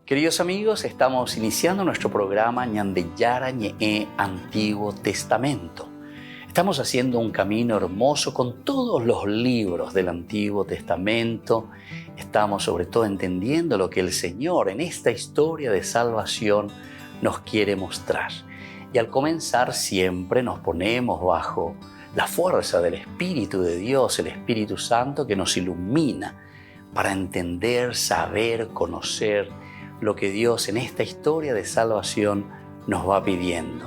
Queridos amigos, estamos iniciando nuestro programa Ñandeyara Ñe'e Antiguo Testamento. Estamos haciendo un camino hermoso con todos los libros del Antiguo Testamento. Estamos sobre todo entendiendo lo que el Señor en esta historia de salvación nos quiere mostrar. Y al comenzar siempre nos ponemos bajo la fuerza del Espíritu de Dios, el Espíritu Santo que nos ilumina para entender, saber, conocer lo que Dios en esta historia de salvación nos va pidiendo.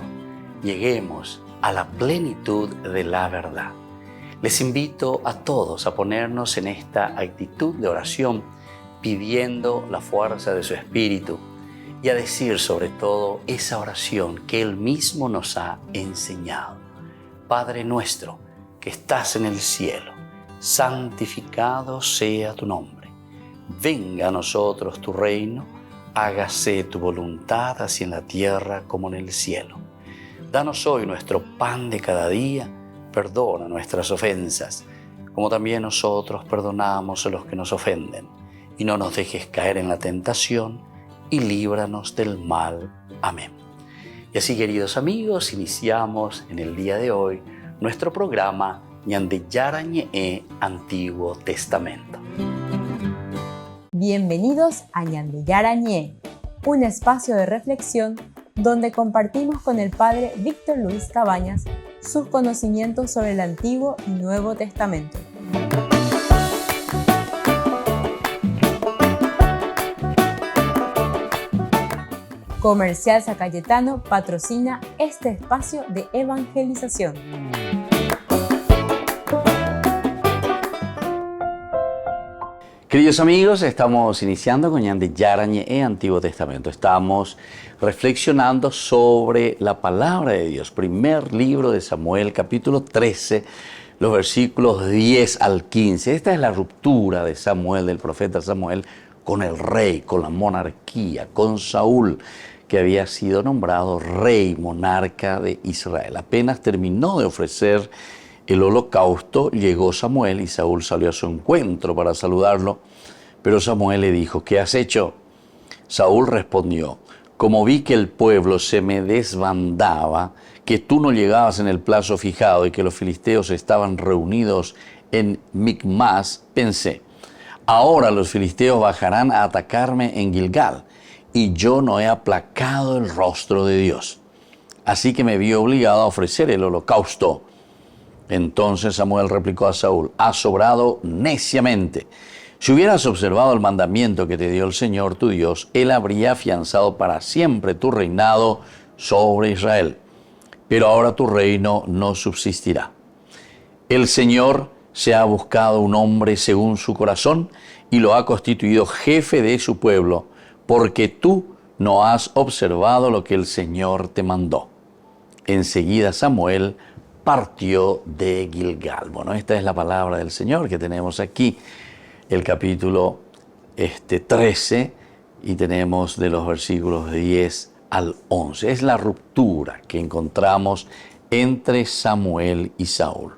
Lleguemos a la plenitud de la verdad. Les invito a todos a ponernos en esta actitud de oración, pidiendo la fuerza de su Espíritu y a decir sobre todo esa oración que Él mismo nos ha enseñado. Padre nuestro que estás en el cielo, santificado sea tu nombre. Venga a nosotros tu reino, hágase tu voluntad así en la tierra como en el cielo. Danos hoy nuestro pan de cada día, perdona nuestras ofensas, como también nosotros perdonamos a los que nos ofenden. Y no nos dejes caer en la tentación, y líbranos del mal. Amén. Y así, queridos amigos, iniciamos en el día de hoy nuestro programa Ñandeyara Ñe'e Antiguo Testamento. Bienvenidos a Ñandeyara Ñe'e, un espacio de reflexión donde compartimos con el Padre Víctor Luis Cabañas sus conocimientos sobre el Antiguo y Nuevo Testamento. Comercial San Cayetano patrocina este espacio de evangelización. Queridos amigos, estamos iniciando con Ñandeyara Ñe'e Antiguo Testamento. Estamos reflexionando sobre la palabra de Dios. Primer libro de Samuel, capítulo 13, los versículos 10 al 15. Esta es la ruptura de Samuel, del profeta Samuel, con el rey, con la monarquía, con Saúl, que había sido nombrado rey, monarca de Israel. Apenas terminó de ofrecer el holocausto, llegó Samuel y Saúl salió a su encuentro para saludarlo, pero Samuel le dijo: ¿qué has hecho? Saúl respondió: como vi que el pueblo se me desbandaba, que tú no llegabas en el plazo fijado y que los filisteos estaban reunidos en Micmas, pensé: ahora los filisteos bajarán a atacarme en Gilgal, y yo no he aplacado el rostro de Dios. Así que me vi obligado a ofrecer el holocausto. Entonces Samuel replicó a Saúl: has obrado neciamente. Si hubieras observado el mandamiento que te dio el Señor tu Dios, Él habría afianzado para siempre tu reinado sobre Israel. Pero ahora tu reino no subsistirá. El Señor se ha buscado un hombre según su corazón y lo ha constituido jefe de su pueblo, porque tú no has observado lo que el Señor te mandó. Enseguida Samuel partió de Gilgal. Bueno, esta es la palabra del Señor que tenemos aquí, el capítulo 13, y tenemos de los versículos 10 al 11. Es la ruptura que encontramos entre Samuel y Saúl,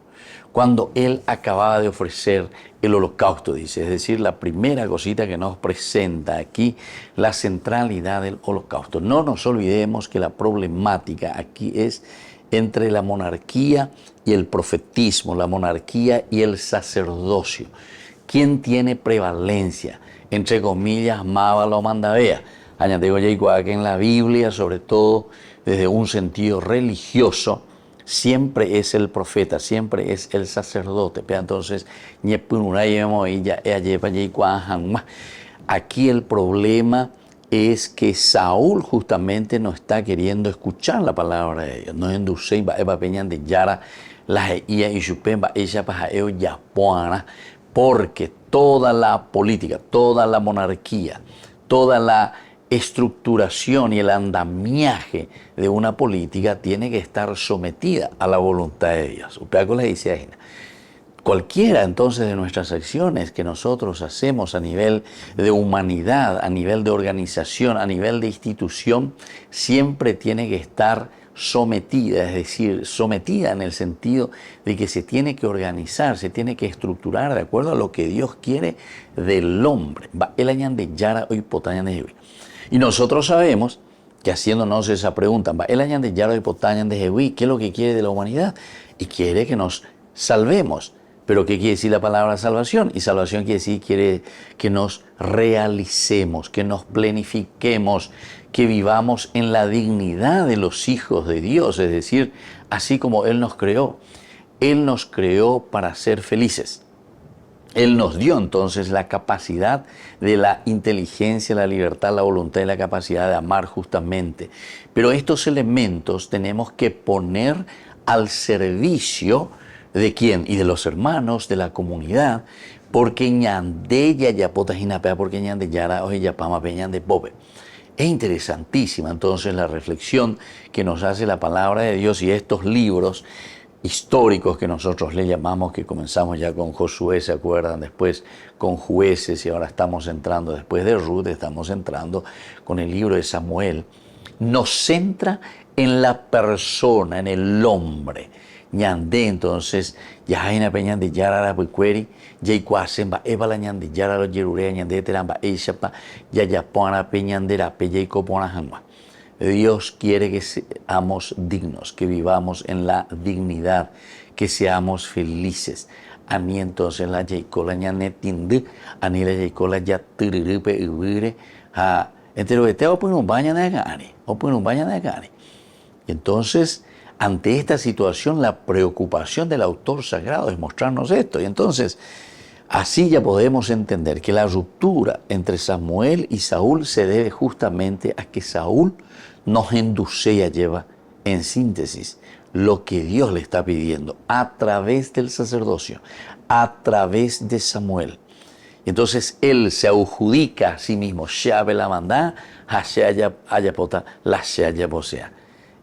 cuando él acababa de ofrecer el holocausto, dice, es decir, la primera cosita que nos presenta aquí, la centralidad del holocausto. No nos olvidemos que la problemática aquí es entre la monarquía y el profetismo, la monarquía y el sacerdocio. ¿Quién tiene prevalencia? Entre comillas, mábalo mandavea. Añadigo ya que en la Biblia, sobre todo desde un sentido religioso, siempre es el profeta, siempre es el sacerdote. Entonces, aquí el problema es que Saúl justamente no está queriendo escuchar la palabra de Dios. No induce de Yara la y Shupemba ella pajaeo yapuana, porque toda la política, toda la monarquía, toda la estructuración y el andamiaje de una política tiene que estar sometida a la voluntad de Dios. Cualquiera entonces de nuestras acciones que nosotros hacemos a nivel de humanidad, a nivel de organización, a nivel de institución, siempre tiene que estar sometida, es decir, sometida en el sentido de que se tiene que organizar, se tiene que estructurar de acuerdo a lo que Dios quiere del hombre. Y nosotros sabemos que haciéndonos esa pregunta, el año de Yaro y Potañan de Jehuí, ¿qué es lo que quiere de la humanidad? Y quiere que nos salvemos. Pero ¿qué quiere decir la palabra salvación? Y salvación quiere que nos realicemos, que nos planifiquemos, que vivamos en la dignidad de los hijos de Dios, es decir, así como Él nos creó. Él nos creó para ser felices. Él nos dio entonces la capacidad de la inteligencia, la libertad, la voluntad y la capacidad de amar justamente. Pero estos elementos tenemos que poner al servicio ¿de quién? Y de los hermanos, de la comunidad, porque ñande yayapota jinapea, porque ñande yara o yapama peñande pope. Es interesantísima entonces la reflexión que nos hace la palabra de Dios y estos libros históricos que nosotros le llamamos, que comenzamos ya con Josué, ¿se acuerdan? Después con Jueces y ahora estamos entrando, después de Ruth, estamos entrando con el libro de Samuel. Nos centra en la persona, en el hombre. Ñande entonces, yajaina peñan de yarara puicueri, yaicuasemba, ebala ñande yarara yerurea ñande teramba, eishapa, yayapona peñandera, peyaicopona hanwa. Dios quiere que seamos dignos, que vivamos en la dignidad, que seamos felices. A mí entonces la yaicola ñanetinde, a ni la yaicola ya tirirupe ubire, a entero que te opone un baño de gane, opone un baño de gane. Y entonces, ante esta situación, la preocupación del autor sagrado es mostrarnos esto. Y entonces, así ya podemos entender que la ruptura entre Samuel y Saúl se debe justamente a que Saúl nos endulcea, lleva en síntesis lo que Dios le está pidiendo a través del sacerdocio, a través de Samuel. Y entonces él se adjudica a sí mismo, Shabe la mandá, Hashaya ayapota, la Shaya posea.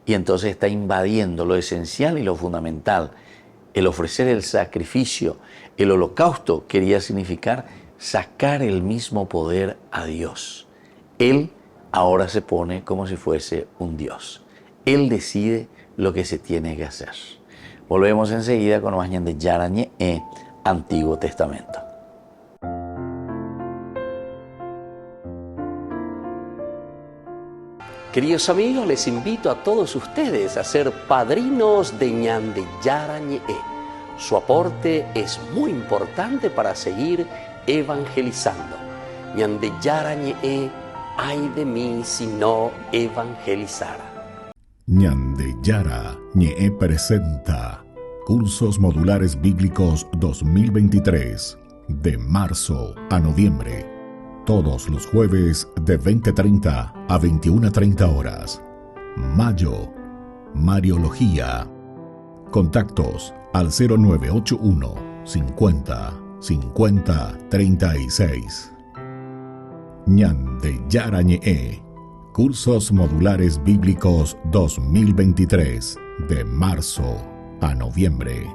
Y entonces está invadiendo lo esencial y lo fundamental. El ofrecer el sacrificio, el holocausto, quería significar sacar el mismo poder a Dios. Él ahora se pone como si fuese un Dios. Él decide lo que se tiene que hacer. Volvemos enseguida con los años de Yarañe e Antiguo Testamento. Queridos amigos, les invito a todos ustedes a ser padrinos de Ñande Yarañe. Su aporte es muy importante para seguir evangelizando. Ñande Yarañe, ay de mí si no evangelizara. Ñande Yara Ñe presenta Cursos Modulares Bíblicos 2023, de marzo a noviembre. Todos los jueves de 20:30 a 21:30 horas. Mayo, Mariología. Contactos al 0981 50 50 36. Ñande Yarañe. Cursos Modulares Bíblicos 2023, de marzo a noviembre.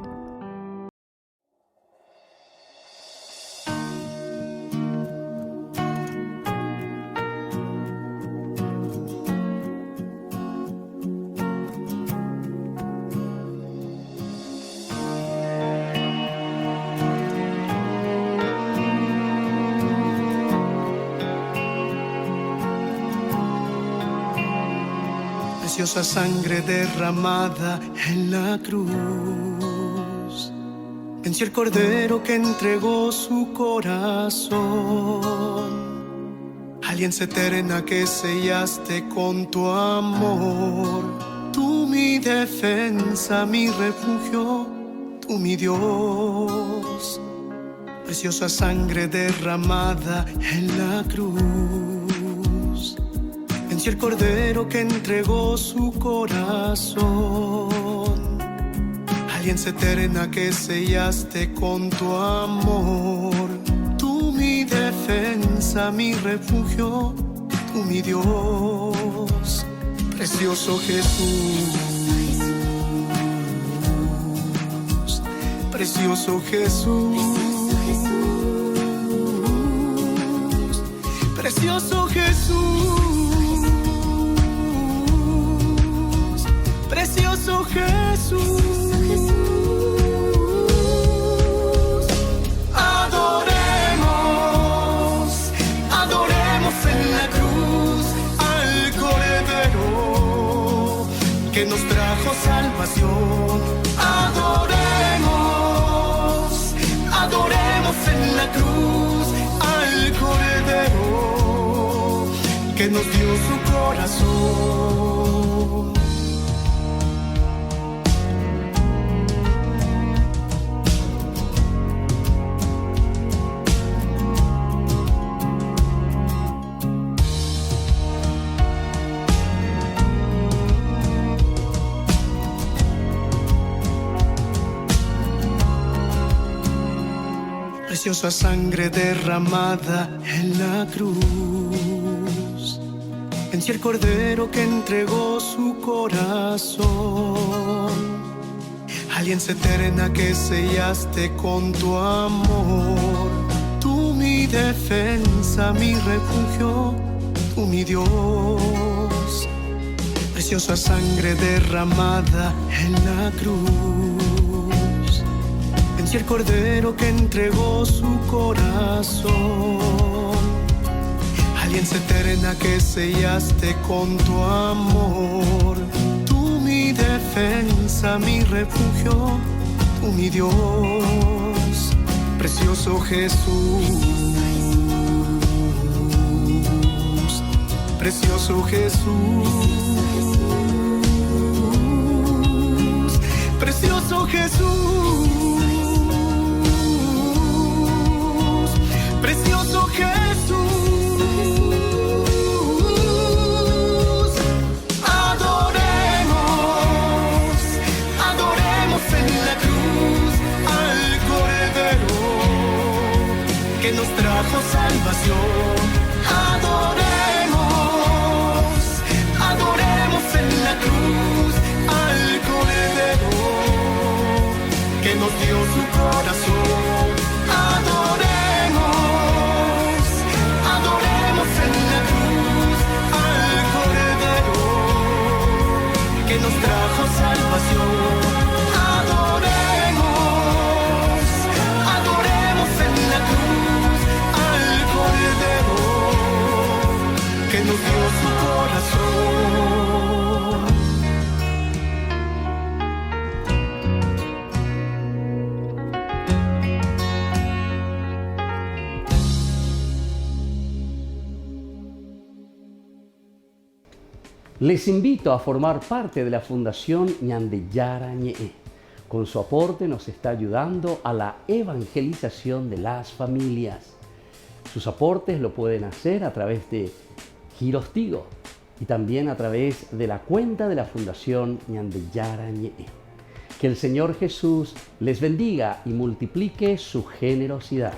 Preciosa sangre derramada en la cruz, venció el cordero que entregó su corazón. Alianza eterna que sellaste con tu amor, tú mi defensa, mi refugio, tú mi Dios. Preciosa sangre derramada en la cruz, venció el cordero que entregó su corazón. Alianza eterna que sellaste con tu amor, tú mi defensa, mi refugio, tú mi Dios. Precioso Jesús, precioso Jesús, precioso Jesús. Precioso Jesús, adoremos, adoremos en la cruz, que nos trajo salvación. Adoremos, adoremos en la cruz al Cordero que nos dio su corazón. Preciosa sangre derramada en la cruz, venció el Cordero que entregó su corazón. Alianza eterna que sellaste con tu amor, tú mi defensa, mi refugio, tú mi Dios. Preciosa sangre derramada en la cruz, venció el Cordero que entregó su corazón. Alianza eterna que sellaste con tu amor, tú mi defensa, mi refugio, tú mi Dios. Precioso Jesús, precioso Jesús, precioso Jesús. Precioso Jesús, adoremos, adoremos en la cruz al Cordero que nos trajo salvación. Adoremos, adoremos en la cruz al Cordero que nos dio su corazón. Adoremos, adoremos en la cruz al Cordero que nos trajo salvación. Adoremos, adoremos en la cruz al Cordero que nos dio su corazón. Les invito a formar parte de la Fundación Ñande Yara Ñe'e. Con su aporte nos está ayudando a la evangelización de las familias. Sus aportes lo pueden hacer a través de Giros Tigo y también a través de la cuenta de la Fundación Ñande Yara Ñe'e. Que el Señor Jesús les bendiga y multiplique su generosidad.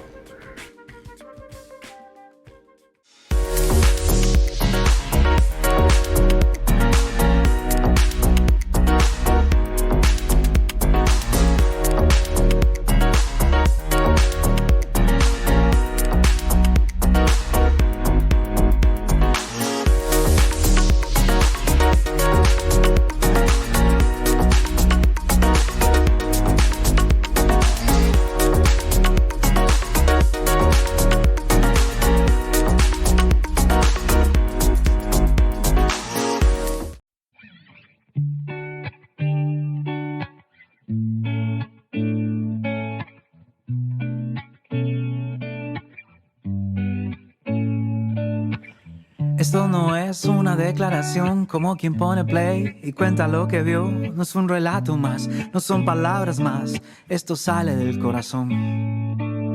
Esto no es una declaración como quien pone play y cuenta lo que vio. No es un relato más, no son palabras más. Esto sale del corazón.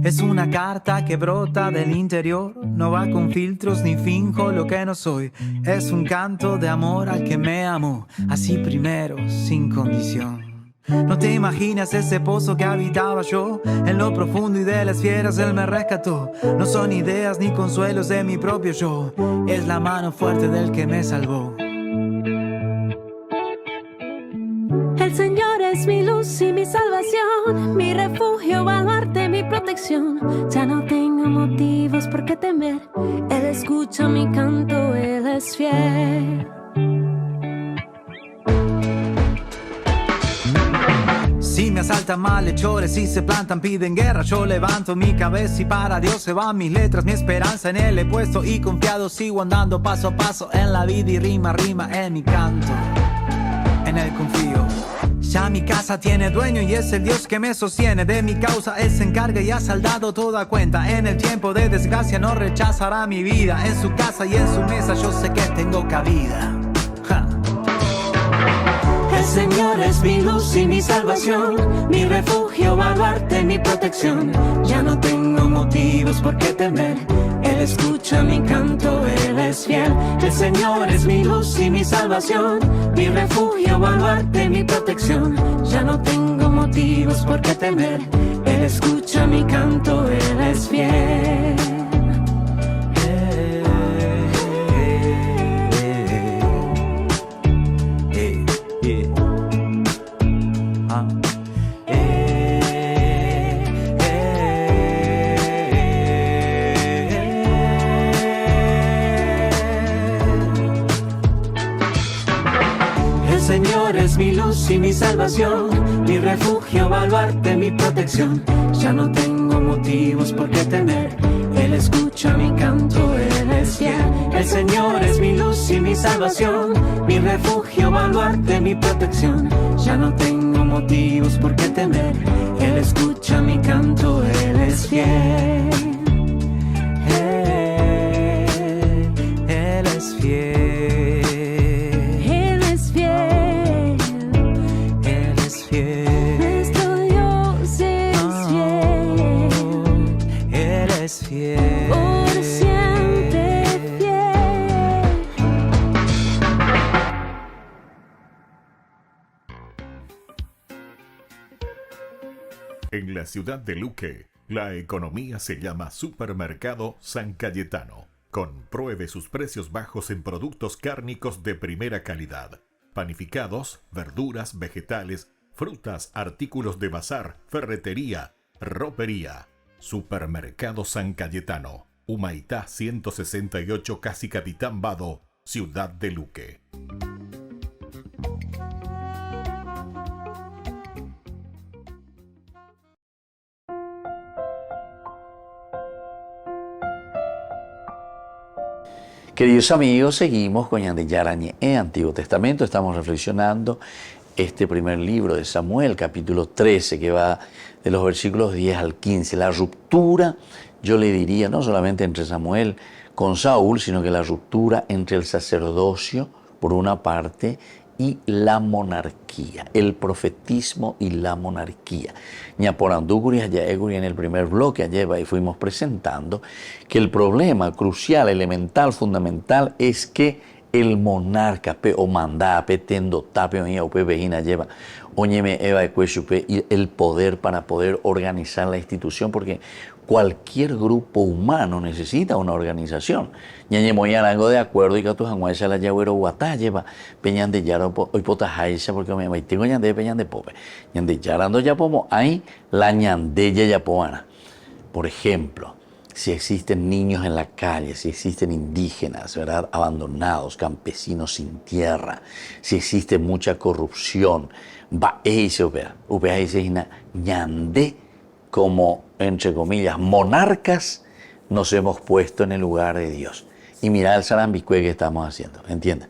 Es una carta que brota del interior. No va con filtros ni finjo lo que no soy. Es un canto de amor al que me amó, así primero, sin condición. No te imaginas ese pozo que habitaba yo. En lo profundo y de las fieras él me rescató. No son ideas ni consuelos de mi propio yo. Es la mano fuerte del que me salvó. El Señor es mi luz y mi salvación, mi refugio, baluarte, mi protección. Ya no tengo motivos por qué temer. Él escucha mi canto, Él es fiel. Si me asaltan malhechores, si se plantan, piden guerra, yo levanto mi cabeza y para Dios se van mis letras. Mi esperanza en Él he puesto y confiado sigo andando paso a paso en la vida y rima a rima en mi canto. en él confío. Ya mi casa tiene dueño y es el Dios que me sostiene. De mi causa él se encarga y ha saldado toda cuenta. En el tiempo de desgracia no rechazará mi vida. En su casa y en su mesa yo sé que tengo cabida. Ja. El Señor es mi luz y mi salvación, mi refugio, baluarte, mi protección. Ya no tengo motivos por qué temer. Él escucha mi canto, Él es fiel. El Señor es mi luz y mi salvación, mi refugio, baluarte, mi protección. Ya no tengo motivos por qué temer. Él escucha mi canto, Él es fiel. El Señor es mi luz y mi salvación, mi refugio, baluarte, mi protección. Ya no tengo motivos por qué temer. Él escucha mi canto, Él es fiel. El Señor es mi luz y mi salvación, mi refugio, baluarte, mi protección. Ya no tengo motivos por qué temer. Él escucha mi canto, Él es fiel. Él es fiel. Por siempre fiel. En la ciudad de Luque, la economía se llama Supermercado San Cayetano. Compruebe sus precios bajos en productos cárnicos de primera calidad. Panificados, verduras, vegetales, frutas, artículos de bazar, ferretería, ropería. Supermercado San Cayetano, Humaitá 168, Casi Capitán Vado, ciudad de Luque. Queridos amigos, seguimos con Ñande Yarañe en Antiguo Testamento. Estamos reflexionando este primer libro de Samuel, capítulo 13, que va de los versículos 10 al 15. La ruptura, yo le diría, no solamente entre Samuel con Saúl, sino que la ruptura entre el sacerdocio, por una parte, y la monarquía, el profetismo y la monarquía. Ñaporandúcuri, en el primer bloque, ayer y fuimos presentando que el problema crucial, elemental, fundamental, es que el monarca o manda tendo tape vejina lleva oñeme eva y el poder para poder organizar la institución, porque cualquier grupo humano necesita una organización. Ñañe moyan algo de acuerdo y que tu janguaisa la lleva guatá lleva peñan de yaro hoy potajaisa porque me tengo ñande peñan de pope ñande yarando ya pomo hay la ñandella ya poana. Por ejemplo, si existen niños en la calle, si existen indígenas, ¿verdad?, abandonados, campesinos sin tierra, si existe mucha corrupción, va ese upea dice ñande, como entre comillas monarcas, nos hemos puesto en el lugar de Dios. Y mira el sarambicue que estamos haciendo, ¿entienden?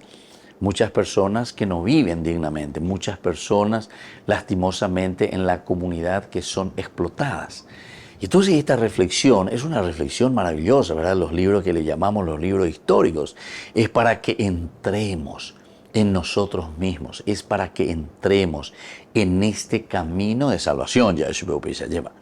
Muchas personas que no viven dignamente, muchas personas lastimosamente en la comunidad que son explotadas. Y entonces esta reflexión es una reflexión maravillosa, ¿verdad? Los libros que le llamamos los libros históricos, es para que entremos en nosotros mismos, es para que entremos en este camino de salvación. Ya eso se lleva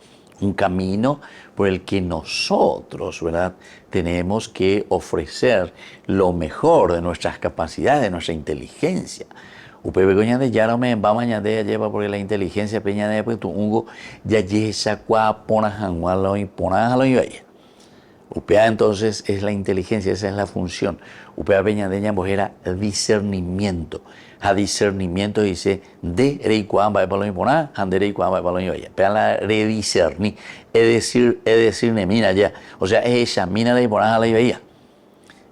un camino por el que nosotros, ¿verdad?, tenemos que ofrecer lo mejor de nuestras capacidades, de nuestra inteligencia. Upepe coña de yara me va mañana de lleva porque la inteligencia peña de pues tu ungo ya yesa cua pona jangualo y pona lo y vaya. Upea entonces es la inteligencia, esa es la función. Upea peña de ella pues era discernimiento. A discernimiento dice de rey cuan va para lo y pona, ande rey cuan va para lo y vaya. Pea la rediscernir, es decir, mira ya, o sea, es esa mina de pona la y vaya.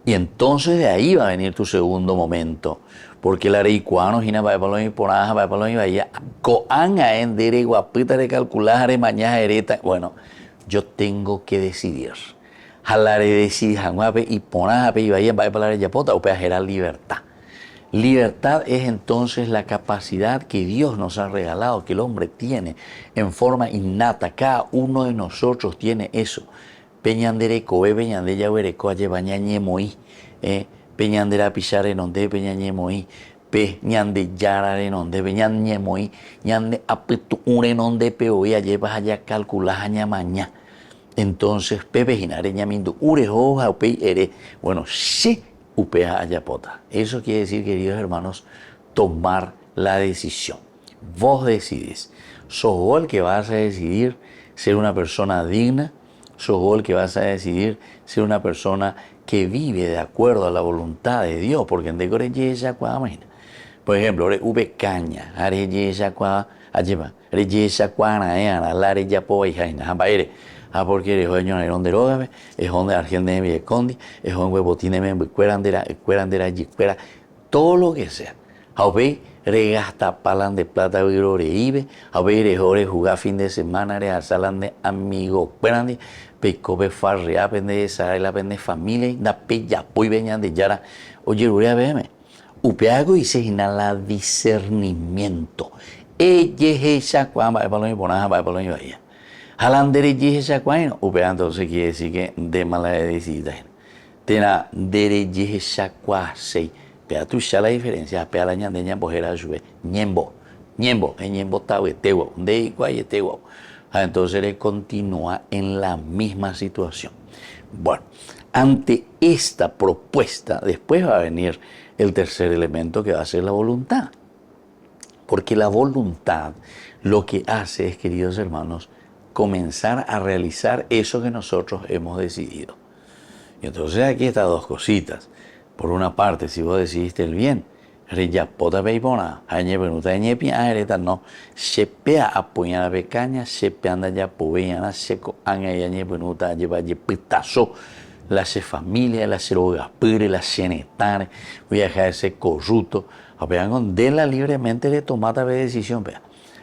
Y entonces de ahí va a venir tu segundo momento. Porque la reicuano hina va para los ponaja va para los vaya coanga en dere guapita de calcular mañana hereta. Bueno, yo tengo que decidir. Jalare decidir janguape y ponaja pe vaya va para la yapota o pe la libertad. Libertad es entonces la capacidad que Dios nos ha regalado, que el hombre tiene en forma innata. Cada uno de nosotros tiene eso. Peñandere koe, peñande yahuere koaye bañañe moí, peñandera pichare nonde peñañe moí, peñande yarare nonde peñañe moí, ñande apetu ure nonde peoía llevas allá calculas aña maña. Entonces, pepe jinare ñamindu ure hoja upei ere. Bueno, sí. Upea ayapota. Eso quiere decir, queridos hermanos, tomar la decisión. Vos decidís. Sos vos el que vas a decidir ser una persona digna. Sos vos el que vas a decidir ser una persona que vive de acuerdo a la voluntad de Dios. Porque en decore yesa imagina. Por ejemplo, ube caña, are yesa cua, ayema, are yesa cuana, lare yapo y jaina, jambaere. Porque eres hoy en el derógame, es donde Argentina me esconde, es donde huevotine me cuerandera, cuera, todo lo que sea. Aunque regasta palan de plata virore ibe, aunque eres ore jugar fin de semana, eres salan de amigo, cuerandi, peco be farre, apende de sara, la pende familia, da pella, pues veñan de yara, oye, urea bm. Upeago y se inhala discernimiento. Ella es esa cuamba, el balón y ponaja, el balón y vaya. Halandere yihesa cuaino, upea entonces quiere decir que de mala decida. Tena dere yihesa cuasei. Pea tu la diferencia, pea la ñandeña bojera sube. Ñembo, ñembo tawe, tewo, de cuaye tewo. Entonces él continúa en la misma situación. Bueno, ante esta propuesta, después va a venir el tercer elemento que va a ser la voluntad. Porque la voluntad lo que hace es, queridos hermanos, comenzar a realizar eso que nosotros hemos decidido. Y entonces aquí están dos cositas. Por una parte, si vos decidiste el bien, reyapota beibona, añe benuta ñepi, no, sepea apoyar a becaña, sepea anda ya poveyana, seco, añe benuta, lleva pitazo, la se familia, la se rogapire, la se netare, voy a dejar ese corrupto, apean de la libremente de tomata de decisión, vea.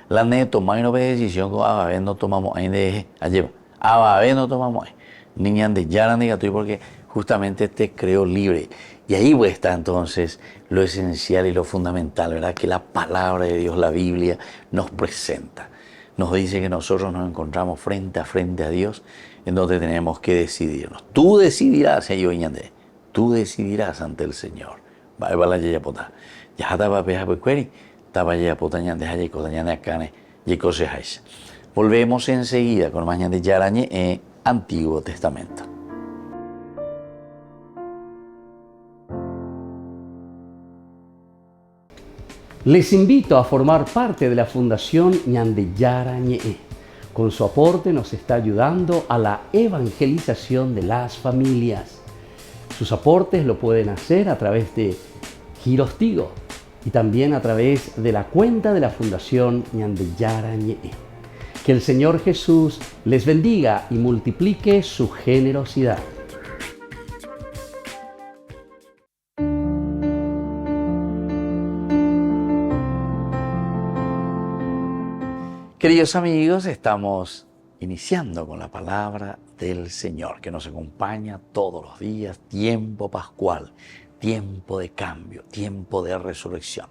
La ne tomar y no ve decisión, a ver, no tomamos ahí de allá, a ver, no tomamos ahí. Niñan de yara negativo porque justamente te creó libre. Y ahí pues está entonces lo esencial y lo fundamental, ¿verdad? Que la palabra de Dios, la Biblia, nos presenta. Nos dice que nosotros nos encontramos frente a Dios, en donde tenemos que decidirnos. Tú decidirás, tú decidirás ante el Señor. Va a la yayapota. Ya estaba peja pues query. Volvemos enseguida con Mañana de Yarañe en Antiguo Testamento. Les invito a formar parte de la Fundación Ñande Yarañe. Con su aporte nos está ayudando a la evangelización de las familias. Sus aportes lo pueden hacer a través de Giros Tigo y también a través de la cuenta de la Fundación Ñande Yarañe. Que el Señor Jesús les bendiga y multiplique su generosidad. Queridos amigos, estamos iniciando con la palabra del Señor que nos acompaña todos los días, tiempo pascual, tiempo de cambio, tiempo de resurrección.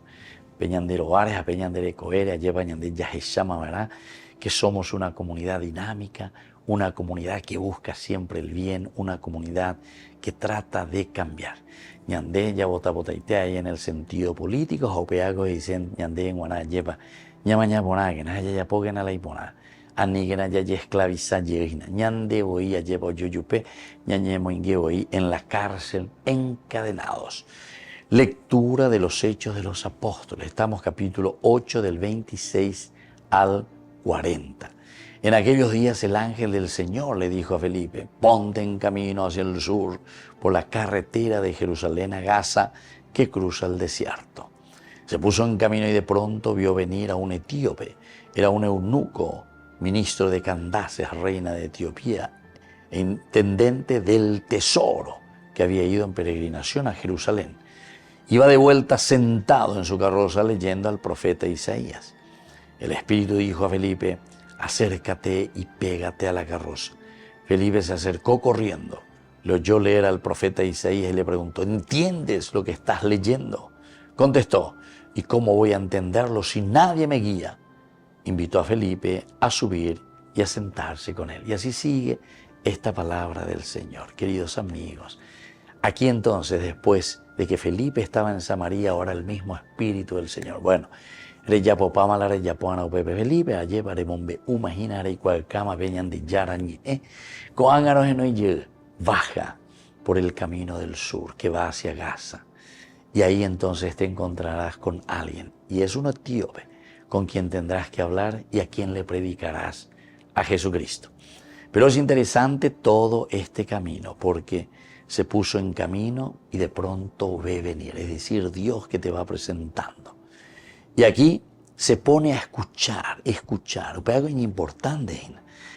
Peñandero Vares, a Peñandere Coere, lleva Ñande Yaheshama, ¿verdad? Que somos una comunidad dinámica, una comunidad que busca siempre el bien, una comunidad que trata de cambiar. Ñande ya bota botaite ahí en el sentido político, jopeago dicen Ñande en Guaná lleva ñamaña boná, que na ya poguen a la iboná. Anigena ya esclaviza yegina. Ñande hoy ya lleva yuyupe, ñañe moingue hoy en la cárcel encadenados. Lectura de los Hechos de los Apóstoles. Estamos capítulo 8 del 26 al 40. En aquellos días el ángel del Señor le dijo a Felipe: ponte en camino hacia el sur por la carretera de Jerusalén a Gaza que cruza el desierto. Se puso en camino y de pronto vio venir a un etíope. Era un eunuco, ministro de Candace, reina de Etiopía, intendente del tesoro, que había ido en peregrinación a Jerusalén. Iba de vuelta sentado en su carroza leyendo al profeta Isaías. El Espíritu dijo a Felipe: acércate y pégate a la carroza. Felipe se acercó corriendo, le oyó leer al profeta Isaías y le preguntó: ¿entiendes lo que estás leyendo? Contestó, ¿y cómo voy a entenderlo si nadie me guía? Invitó a Felipe a subir y a sentarse con él. Y así sigue esta palabra del Señor. Queridos amigos, aquí entonces, después de que Felipe estaba en Samaria, ahora el mismo Espíritu del Señor. Bueno, Reyapopama la Reyapoana Pepe Felipe, ayer paremombe imaginar y cualcama veñan de Yarañe, coángaros en hoy baja por el camino del sur que va hacia Gaza. Y ahí entonces te encontrarás con alguien, y es un etíope, con quien tendrás que hablar y a quien le predicarás a Jesucristo. Pero es interesante todo este camino, porque se puso en camino y de pronto ve venir, es decir, Dios que te va presentando. Y aquí se pone a escuchar. Pero es importante.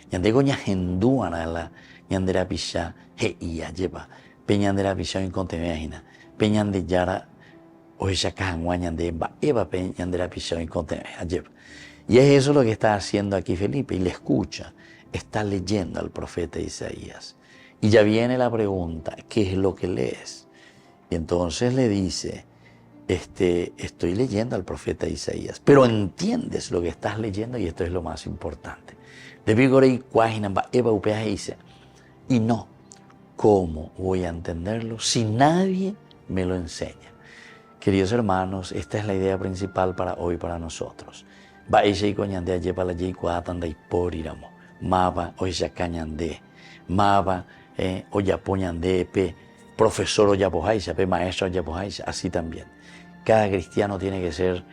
Yande goña hendúana la yandera pisha heia lleva. Peñandera pisha en contemejina. Peñande yara o ella yande ba eva peñandera pisha en contemejina lleva. Y es eso lo que está haciendo aquí Felipe, y le escucha. Está leyendo al profeta Isaías. Y ya viene la pregunta, ¿qué es lo que lees? Y entonces le dice, estoy leyendo al profeta Isaías, pero entiendes lo que estás leyendo, y esto es lo más importante. Y no, ¿cómo voy a entenderlo si nadie me lo enseña? Queridos hermanos, esta es la idea principal para hoy, para nosotros. Maba oyacañande, maba oyapoñande, profesor oyapojaisa, maestro oyapojaisa, así también. Cada cristiano tiene que ser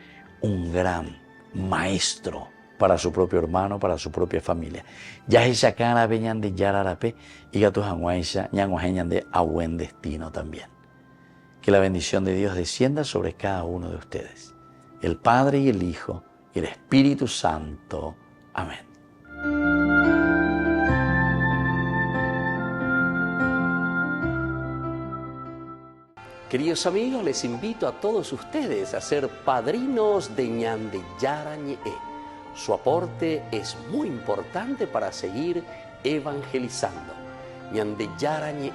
un gran maestro para su propio hermano, para su propia familia. Ya esa cara veñan de yararape y gatos anguaisa, ñanguajeñan de a buen destino también. Que la bendición de Dios descienda sobre cada uno de ustedes, el Padre y el Hijo y el Espíritu Santo. Amén. Queridos amigos, les invito a todos ustedes a ser padrinos de Ñande Yarañe. Su aporte es muy importante para seguir evangelizando. Ñande Yarañe,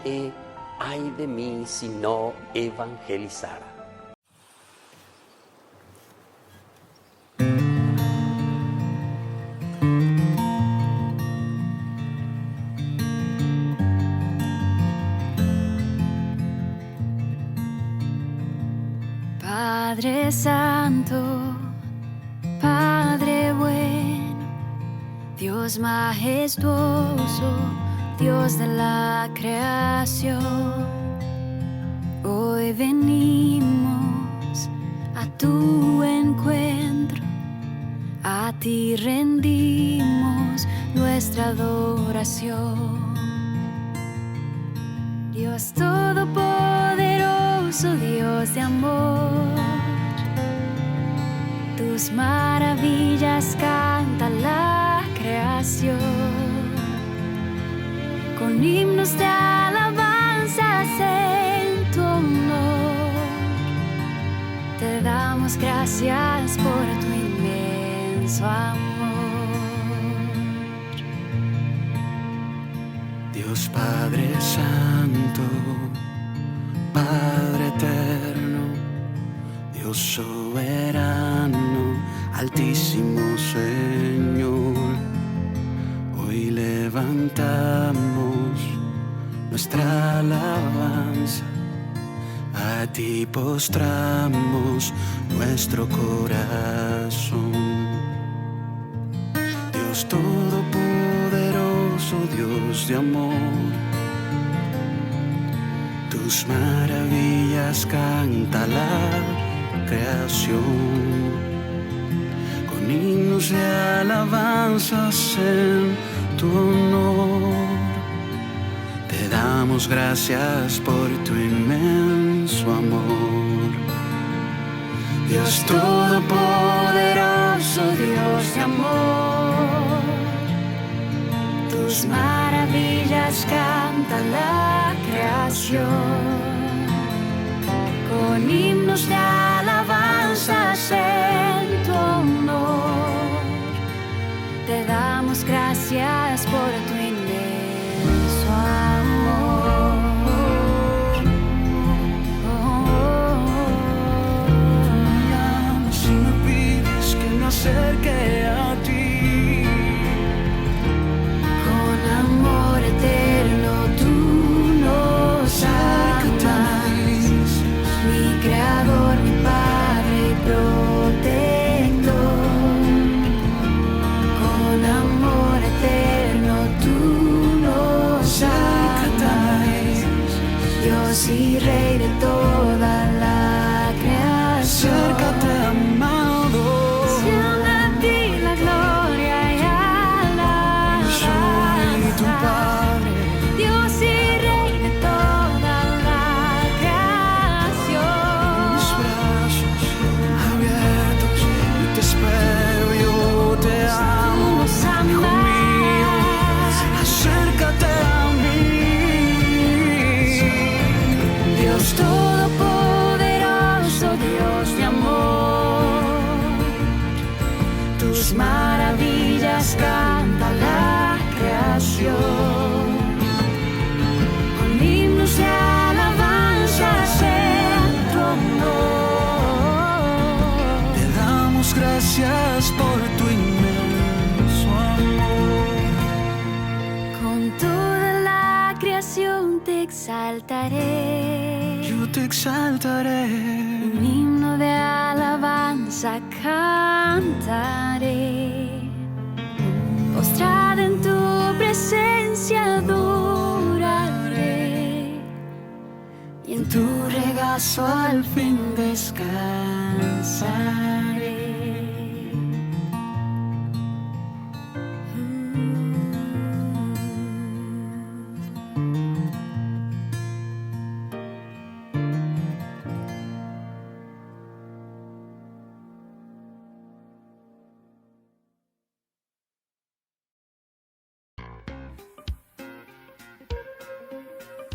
ay de mí si no evangelizara. Padre Santo, Padre bueno, Dios majestuoso, Dios de la creación, hoy venimos a tu encuentro, a ti rendimos nuestra adoración. Dios todopoderoso, Dios de amor, tus maravillas canta la creación, con himnos de alabanzas en tu honor, te damos gracias por tu inmenso amor. Dios Padre Santo, Padre eterno, Dios soberano, altísimo Señor, hoy levantamos nuestra alabanza, a ti postramos nuestro corazón. Dios todopoderoso, Dios de amor, tus maravillas canta la creación, con himnos de alabanzas en tu honor, te damos gracias por tu inmenso amor. Dios todopoderoso, Dios de amor, tus maravillas canta la creación, con himnos de alabanzas en tu honor, te damos gracias por tu inmenso amor. exaltaré. Yo te exaltaré. Un himno de alabanza cantaré. Postrada en tu presencia adoraré. Y en tu regazo al fin descansaré.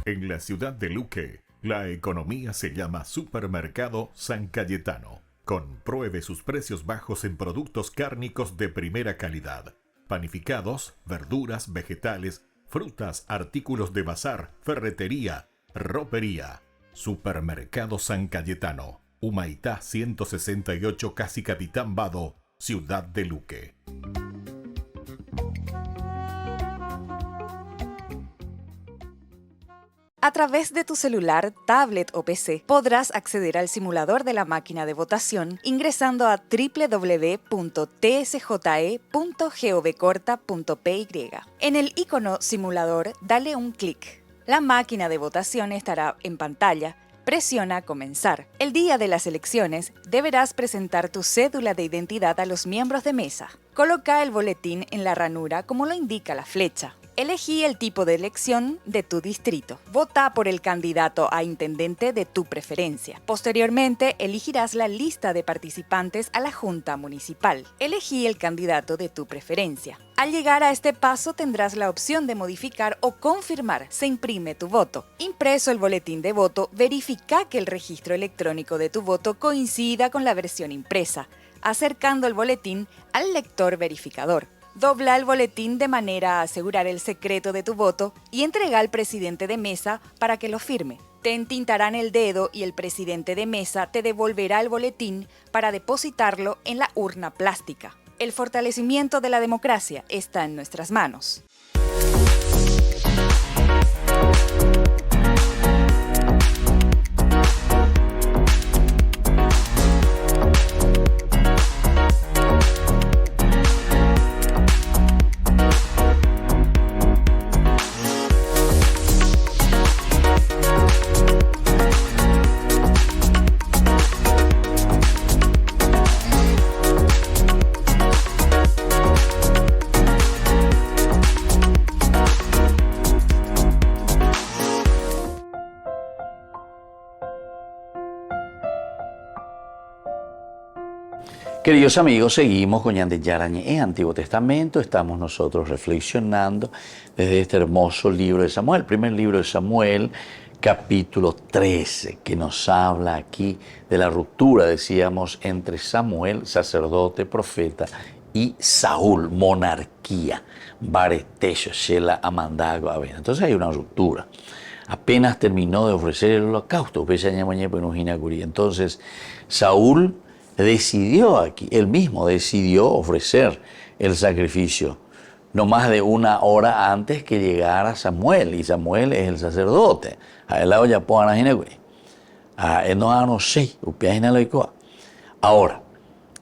En la ciudad de Luque, la economía se llama Supermercado San Cayetano. Compruebe sus precios bajos en productos cárnicos de primera calidad. Panificados, verduras, vegetales, frutas, artículos de bazar, ferretería, ropería. Supermercado San Cayetano. Humaitá 168, Casi Capitán Vado, ciudad de Luque. A través de tu celular, tablet o PC, podrás acceder al simulador de la máquina de votación ingresando a www.tsje.govcorta.py. En el icono Simulador, dale un clic. La máquina de votación estará en pantalla. Presiona Comenzar. El día de las elecciones, deberás presentar tu cédula de identidad a los miembros de mesa. Coloca el boletín en la ranura como lo indica la flecha. Elegí el tipo de elección de tu distrito. Vota por el candidato a intendente de tu preferencia. Posteriormente, elegirás la lista de participantes a la Junta Municipal. Elegí el candidato de tu preferencia. Al llegar a este paso tendrás la opción de modificar o confirmar. Se imprime tu voto. Impreso el boletín de voto, verifica que el registro electrónico de tu voto coincida con la versión impresa, acercando el boletín al lector verificador. Dobla el boletín de manera a asegurar el secreto de tu voto y entrega al presidente de mesa para que lo firme. Te entintarán el dedo y el presidente de mesa te devolverá el boletín para depositarlo en la urna plástica. El fortalecimiento de la democracia está en nuestras manos. Queridos amigos, seguimos con Ñande Yarañe en Antiguo Testamento. Estamos nosotros reflexionando desde este hermoso libro de Samuel, el primer libro de Samuel, capítulo 13, que nos habla aquí de la ruptura, decíamos, entre Samuel, sacerdote, profeta, y Saúl, monarquía, Baretesho, Shela, Amandago, Avena. Entonces hay una ruptura. Apenas terminó de ofrecer el holocausto, entonces Saúl decidió aquí, él mismo decidió ofrecer el sacrificio, no más de una hora antes que llegara Samuel, y Samuel es el sacerdote. Ahora,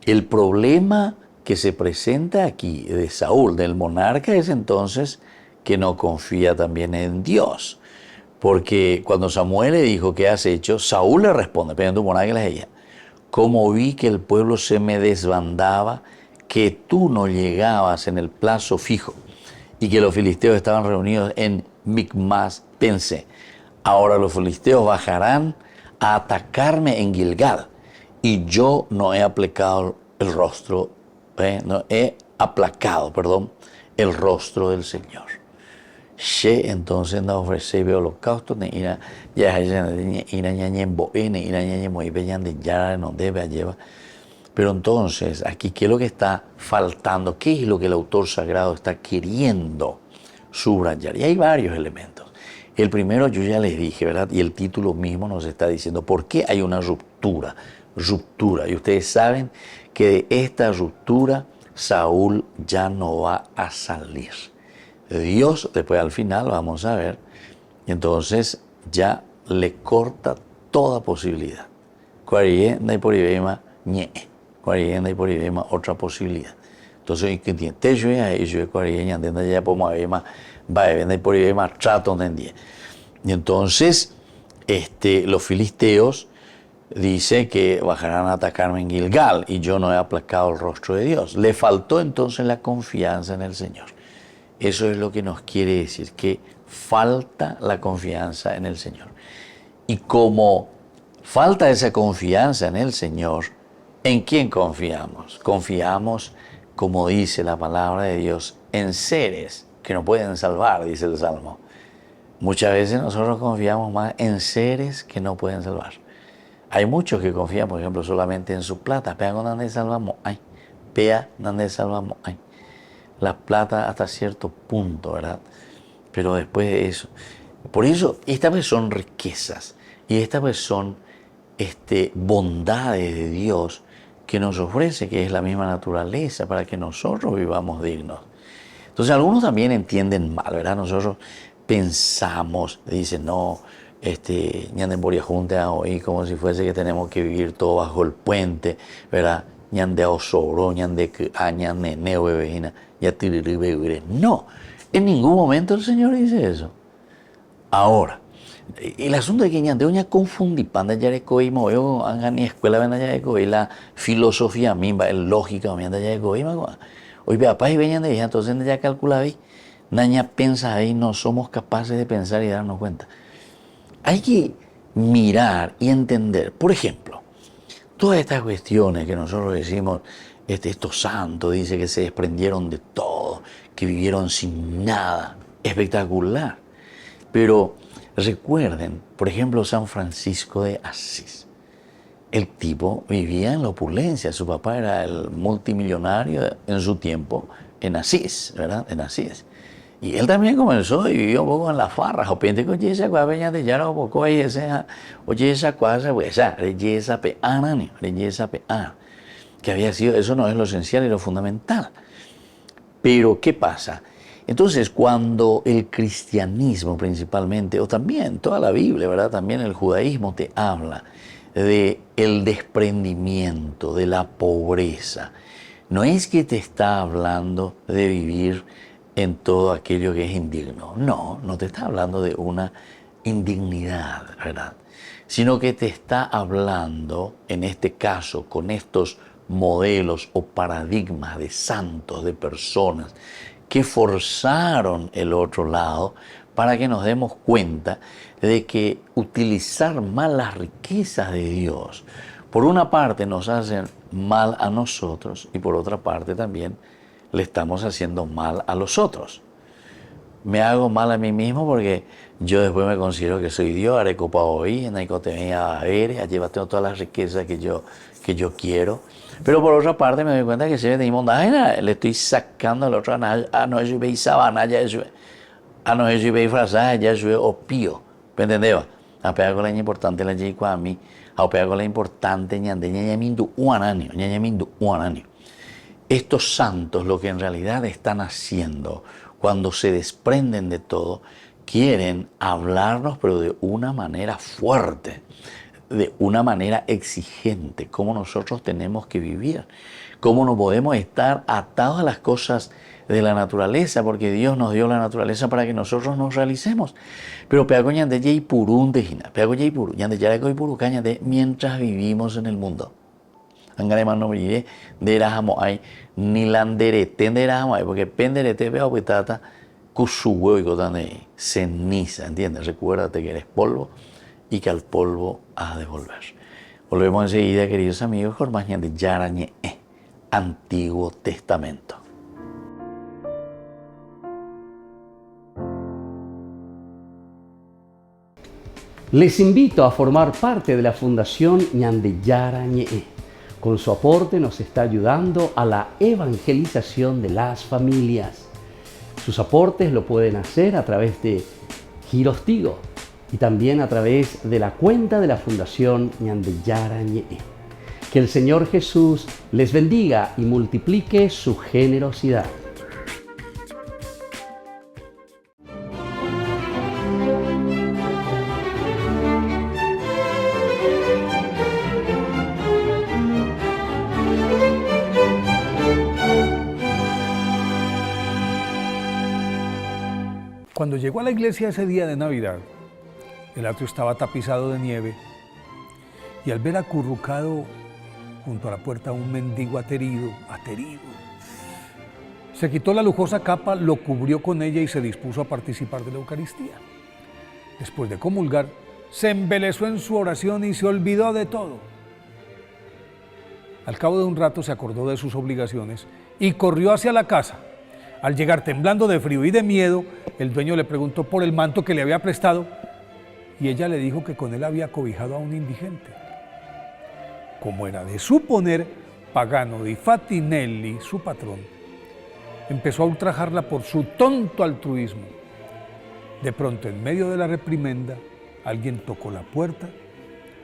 el problema que se presenta aquí de Saúl, del monarca, es entonces que no confía también en Dios. Porque cuando Samuel le dijo, ¿qué has hecho? Saúl le responde, pero tu monarca le decía, como vi que el pueblo se me desbandaba, que tú no llegabas en el plazo fijo y que los filisteos estaban reunidos en Micmas, pensé, ahora los filisteos bajarán a atacarme en Gilgal y yo no he aplacado el rostro, el rostro del Señor. She entonces no ofrece holocausto ni ira ya ira ñañen boene ira ñañen muy bellan de ya no debe llevar. Pero entonces aquí qué es lo que está faltando, qué es lo que el autor sagrado está queriendo subrayar, y hay varios elementos. El primero yo ya les dije, ¿verdad? Y el título mismo nos está diciendo por qué hay una ruptura, y ustedes saben que de esta ruptura Saúl ya no va a salir. Dios, después al final vamos a ver, entonces ya le corta toda posibilidad. Cuarenta y por ibema, ñe. Cuarenta y por ibema, otra posibilidad. Entonces, que tiene techo y ahí yo cuarenta y ya podemos ibema, va y por ibema, trato de día. Y entonces, los filisteos dice que bajarán a atacarme en Gilgal y yo no he aplacado el rostro de Dios. Le faltó entonces la confianza en el Señor. Eso es lo que nos quiere decir, que falta la confianza en el Señor. Y como falta esa confianza en el Señor, ¿en quién confiamos? Confiamos, como dice la palabra de Dios, en seres que no pueden salvar, dice el Salmo. Muchas veces nosotros confiamos más en seres que no pueden salvar. Hay muchos que confían, por ejemplo, solamente en su plata. Pea con donde salvamos, ay. Pea donde salvamos, ay. La plata hasta cierto punto, ¿verdad? Pero después de eso. Por eso, estas vez son riquezas. Y estas vez son bondades de Dios que nos ofrece, que es la misma naturaleza, para que nosotros vivamos dignos. Entonces, algunos también entienden mal, ¿verdad? Nosotros pensamos, dicen, no, ñande moria junta hoy como si fuese que tenemos que vivir todo bajo el puente, ¿verdad? Ñande osobro, ñande ñande neo bebejina, ya tiriri bebere. No, en ningún momento el Señor dice eso. Ahora, el asunto es que ñande uña confundí panda ya de coi moyo hagan ni escuela ven allá de coi la filosofía misma, el lógica me anda ya de coi ma. Hoy ve papá y venían de ella, entonces ya calcula ahí, naña piensa ahí, no somos capaces de pensar y darnos cuenta. Hay que mirar y entender, por ejemplo, todas estas cuestiones que nosotros decimos, estos santos, dice que se desprendieron de todo, que vivieron sin nada, espectacular. Pero recuerden, por ejemplo, San Francisco de Asís. El tipo vivía en la opulencia, su papá era el multimillonario en su tiempo en Asís, ¿verdad? En Asís. Y él también comenzó y vivió un poco en la farra. O pente con esa cosa peña de ya no poco ahí esa, oye esa cosa pues esa reyesa peana, que había sido, eso no es lo esencial y lo fundamental. Pero ¿qué pasa? Entonces, cuando el cristianismo principalmente, o también toda la Biblia, ¿verdad? También el judaísmo te habla de el desprendimiento, de la pobreza. No es que te está hablando de vivir en todo aquello que es indigno. No, no te está hablando de una indignidad, ¿verdad? Sino que te está hablando, en este caso, con estos modelos o paradigmas de santos, de personas que forzaron el otro lado para que nos demos cuenta de que utilizar mal las riquezas de Dios, por una parte nos hacen mal a nosotros y por otra parte también le estamos haciendo mal a los otros. Me hago mal a mí mismo porque yo después me considero que soy Dios, haré copa hoy, en a ver, allí tengo todas las riquezas que yo quiero. Pero por otra parte me doy cuenta que si me mondaje, le estoy sacando al otro, no es y sabana, ya es no es y frasada, ya es opio. ¿Me entendés? A pegar con la importante la J a mí, a pegar con la importante ñande, ñañamindu uananio. Estos santos lo que en realidad están haciendo cuando se desprenden de todo, quieren hablarnos pero de una manera fuerte, de una manera exigente, cómo nosotros tenemos que vivir, cómo no podemos estar atados a las cosas de la naturaleza, porque Dios nos dio la naturaleza para que nosotros nos realicemos. Pero peago ñande yei purún dejina, peago yei purú, ñande yareko y purú cañade mientras vivimos en el mundo. Angarema no mire de rajamo hay ni landerete de rajamo hay porque penderete veo pitata cusu huevo y cotane ceniza, ¿entiendes? Recuérdate que eres polvo y que al polvo has de volver. Volvemos enseguida, queridos amigos, con más de Yarañe, Antiguo Testamento. Les invito a formar parte de la Fundación Ñande Yarañe. Con su aporte nos está ayudando a la evangelización de las familias. Sus aportes lo pueden hacer a través de Giros Tigo y también a través de la cuenta de la Fundación Ñande Yarañe. Que el Señor Jesús les bendiga y multiplique su generosidad. Cuando llegó a la iglesia ese día de Navidad, el atrio estaba tapizado de nieve y al ver acurrucado junto a la puerta un mendigo aterido, se quitó la lujosa capa, lo cubrió con ella y se dispuso a participar de la Eucaristía. Después de comulgar, se embelesó en su oración y se olvidó de todo. Al cabo de un rato se acordó de sus obligaciones y corrió hacia la casa. Al llegar temblando de frío y de miedo, el dueño le preguntó por el manto que le había prestado y ella le dijo que con él había cobijado a un indigente. Como era de suponer, Pagano di Fatinelli, su patrón, empezó a ultrajarla por su tonto altruismo. De pronto, en medio de la reprimenda, alguien tocó la puerta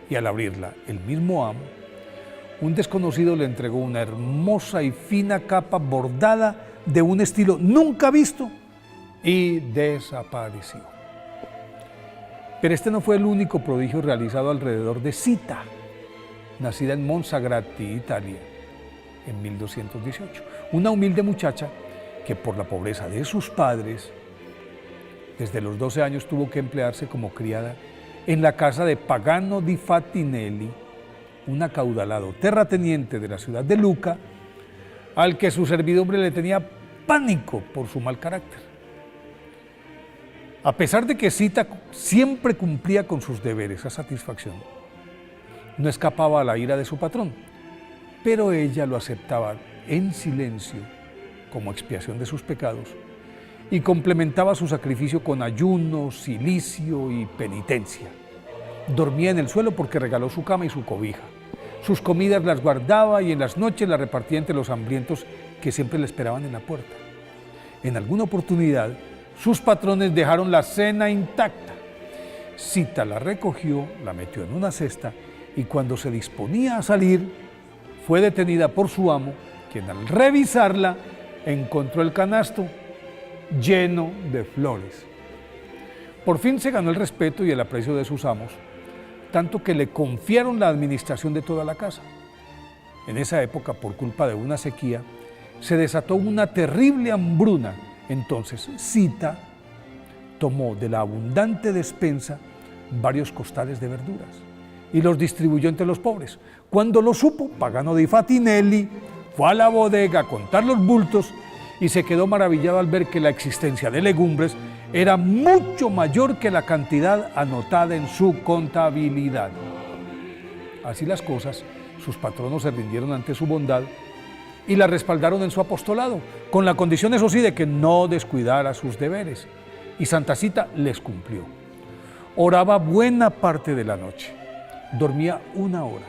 y al abrirla, el mismo amo, un desconocido le entregó una hermosa y fina capa bordada de un estilo nunca visto y desapareció. Pero este no fue el único prodigio realizado alrededor de Sita, nacida en Monsagrati, Italia, en 1218. Una humilde muchacha que por la pobreza de sus padres, desde los 12 años tuvo que emplearse como criada en la casa de Pagano di Fatinelli, un acaudalado terrateniente de la ciudad de Lucca, al que su servidumbre le tenía pánico por su mal carácter. A pesar de que Sita siempre cumplía con sus deberes a satisfacción, no escapaba a la ira de su patrón, pero ella lo aceptaba en silencio como expiación de sus pecados y complementaba su sacrificio con ayuno, cilicio y penitencia. Dormía en el suelo porque regaló su cama y su cobija. Sus comidas las guardaba y en las noches las repartía entre los hambrientos que siempre le esperaban en la puerta. En alguna oportunidad, sus patrones dejaron la cena intacta. Sita la recogió, la metió en una cesta y cuando se disponía a salir, fue detenida por su amo, quien al revisarla encontró el canasto lleno de flores. Por fin se ganó el respeto y el aprecio de sus amos, tanto que le confiaron la administración de toda la casa. En esa época, por culpa de una sequía, se desató una terrible hambruna. Entonces Sita tomó de la abundante despensa varios costales de verduras y los distribuyó entre los pobres. Cuando lo supo, Pagano di Fatinelli fue a la bodega a contar los bultos y se quedó maravillado al ver que la existencia de legumbres era mucho mayor que la cantidad anotada en su contabilidad. Así las cosas, sus patronos se rindieron ante su bondad y la respaldaron en su apostolado, con la condición, eso sí, de que no descuidara sus deberes. Y Santa Sita les cumplió. Oraba buena parte de la noche, dormía 1 hora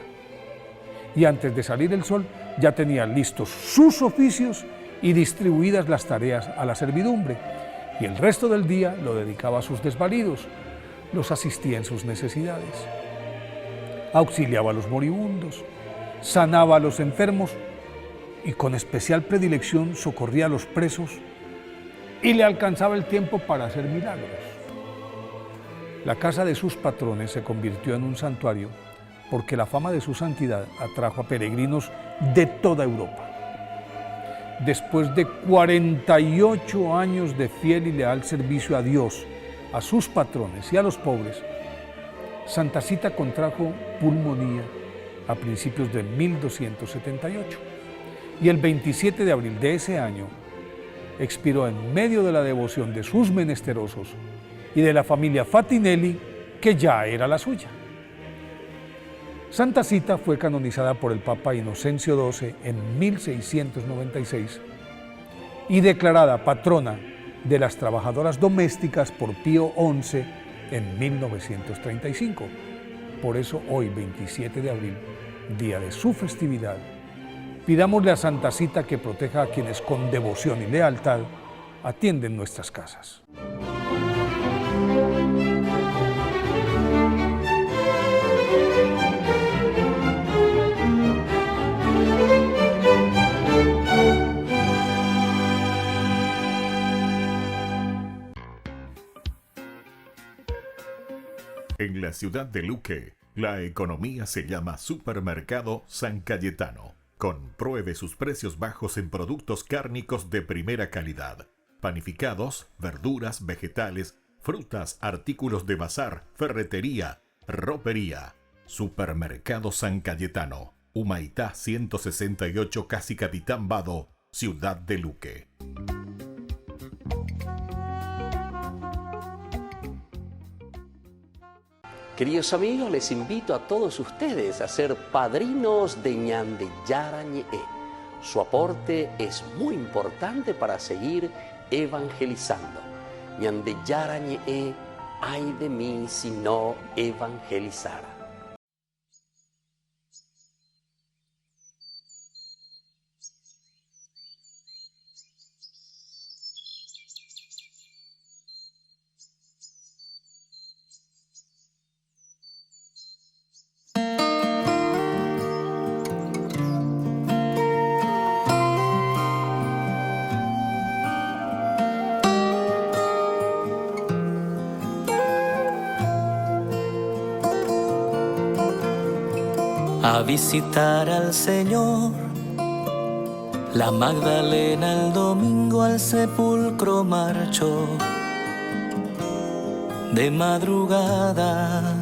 y antes de salir el sol ya tenía listos sus oficios y distribuidas las tareas a la servidumbre, y el resto del día lo dedicaba a sus desvalidos, los asistía en sus necesidades, auxiliaba a los moribundos, sanaba a los enfermos y con especial predilección socorría a los presos y le alcanzaba el tiempo para hacer milagros. La casa de sus patrones se convirtió en un santuario porque la fama de su santidad atrajo a peregrinos de toda Europa. Después de 48 años de fiel y leal servicio a Dios, a sus patrones y a los pobres, Santa Sita contrajo pulmonía a principios de 1278 y el 27 de abril de ese año expiró en medio de la devoción de sus menesterosos y de la familia Fatinelli, que ya era la suya. Santa Sita fue canonizada por el Papa Inocencio XII en 1696 y declarada patrona de las trabajadoras domésticas por Pío XI en 1935. Por eso hoy, 27 de abril, día de su festividad, pidámosle a Santa Sita que proteja a quienes con devoción y lealtad atienden nuestras casas. En la ciudad de Luque, la economía se llama Supermercado San Cayetano. Compruebe sus precios bajos en productos cárnicos de primera calidad, panificados, verduras, vegetales, frutas, artículos de bazar, ferretería, ropería. Supermercado San Cayetano, Humaitá 168, Casi Capitán Vado, Ciudad de Luque. Queridos amigos, les invito a todos ustedes a ser padrinos de Ñande Yarañe. Su aporte es muy importante para seguir evangelizando. Ñande Yarañe, ay de mí si no evangelizara. A visitar al Señor, la Magdalena el domingo al sepulcro marchó de madrugada,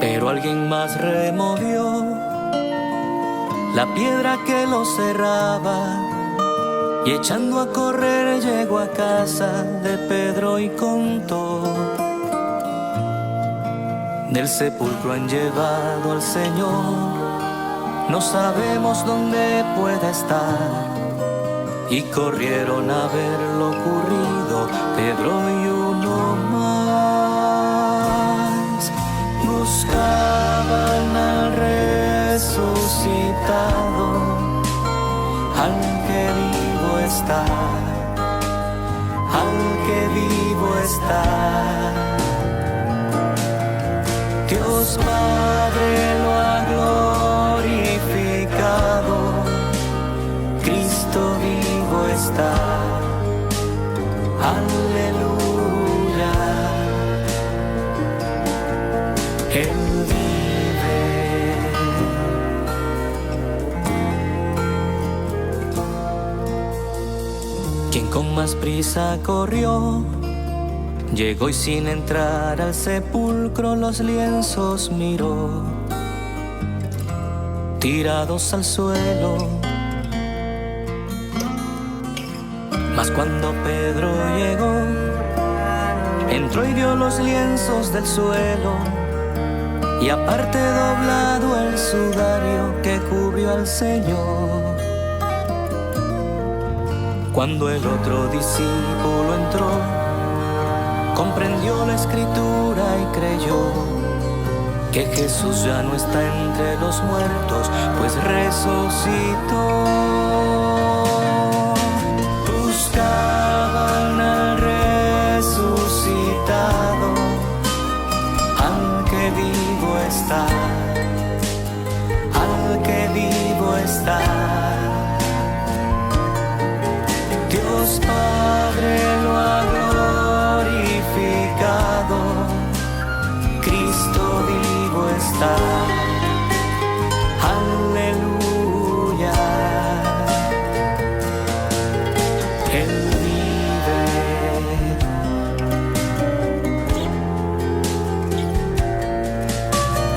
pero alguien más removió la piedra que lo cerraba y echando a correr llegó a casa de Pedro y contó: del sepulcro han llevado al Señor, no sabemos dónde pueda estar. Y corrieron a ver lo ocurrido, Pedro y uno más. Buscaban al resucitado, al que vivo está, al que vivo está. Dios Padre lo ha glorificado, Cristo vivo está, aleluya. Él vive. Quien con más prisa corrió, llegó y sin entrar al sepulcro los lienzos miró, tirados al suelo. Mas cuando Pedro llegó, entró y vio los lienzos del suelo, y aparte doblado el sudario que cubrió al Señor. Cuando el otro discípulo entró, comprendió la escritura y creyó que Jesús ya no está entre los muertos, pues resucitó. Buscaban al resucitado, al que vivo está, al que vivo está. Dios Padre lo ha glorificado, Cristo vivo está, aleluya. Él vive.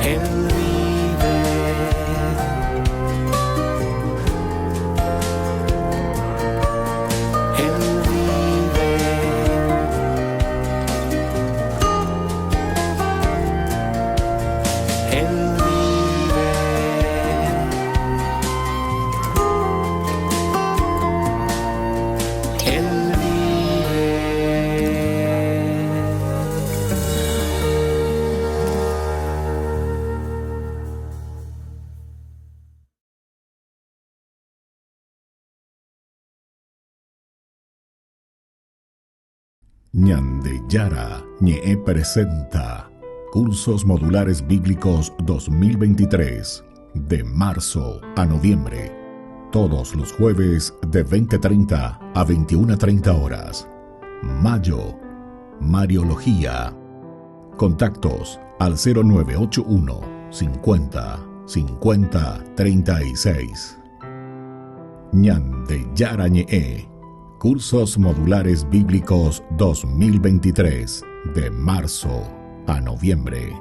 Él vive. Él vive. Él vive. Él vive. Ñande Yara Ñe presenta Cursos Modulares Bíblicos 2023, de marzo a noviembre, todos los jueves de 20:30 a 21:30 horas. Mayo, Mariología. Contactos al 0981 50 50 36. Ñande Yarañe, Cursos Modulares Bíblicos 2023, de marzo a noviembre.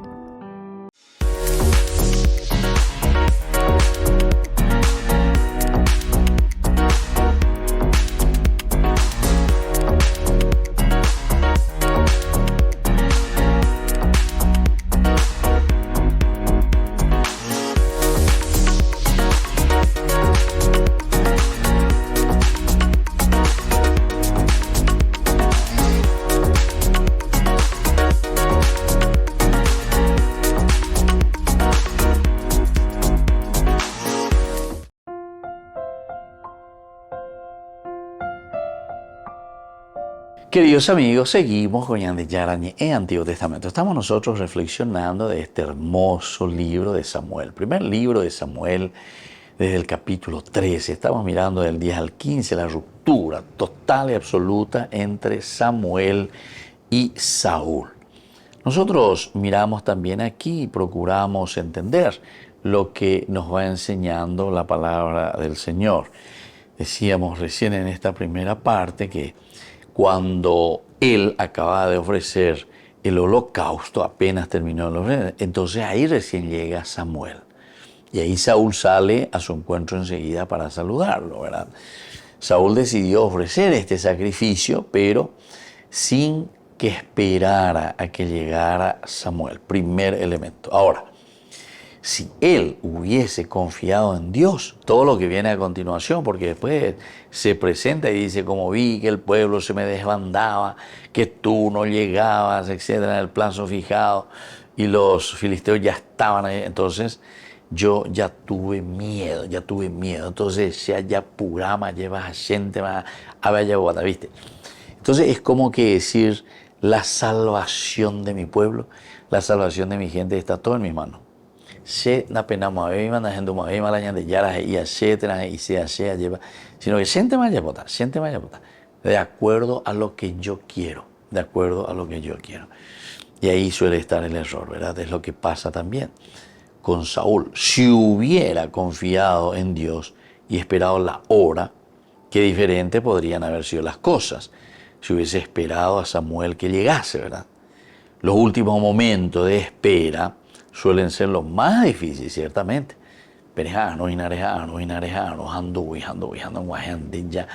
Queridos amigos, seguimos con Ñande Yarañe en Antiguo Testamento. Estamos nosotros reflexionando de este hermoso libro de Samuel. Primer libro de Samuel, desde el capítulo 13. Estamos mirando del 10 al 15, la ruptura total y absoluta entre Samuel y Saúl. Nosotros miramos también aquí y procuramos entender lo que nos va enseñando la palabra del Señor. Decíamos recién en esta primera parte que cuando él acaba de ofrecer el holocausto, apenas terminó el ofrecer, entonces ahí recién llega Samuel. Y ahí Saúl sale a su encuentro enseguida para saludarlo, ¿verdad? Saúl decidió ofrecer este sacrificio, pero sin que esperara a que llegara Samuel. Primer elemento. Ahora, si él hubiese confiado en Dios, todo lo que viene a continuación, porque después se presenta y dice, como vi que el pueblo se me desbandaba, que tú no llegabas, etcétera, en el plazo fijado, y los filisteos ya estaban ahí, entonces yo ya tuve miedo, entonces ya apurama, llevas gente más, a vaya bota, ¿viste? Entonces es como que decir, la salvación de mi pueblo, la salvación de mi gente está todo en mis manos. Se na pena mueve manda gente mueve malaña de yaras y etcétera y se hace lleva sino que siente más de acuerdo a lo que yo quiero, y ahí suele estar el error, ¿verdad? Es lo que pasa también con Saúl. Si hubiera confiado en Dios y esperado la hora, qué diferente podrían haber sido las cosas si hubiese esperado a Samuel que llegase, ¿verdad? Los últimos momentos de espera suelen ser los más difíciles, ciertamente. Perejanos, andu, ya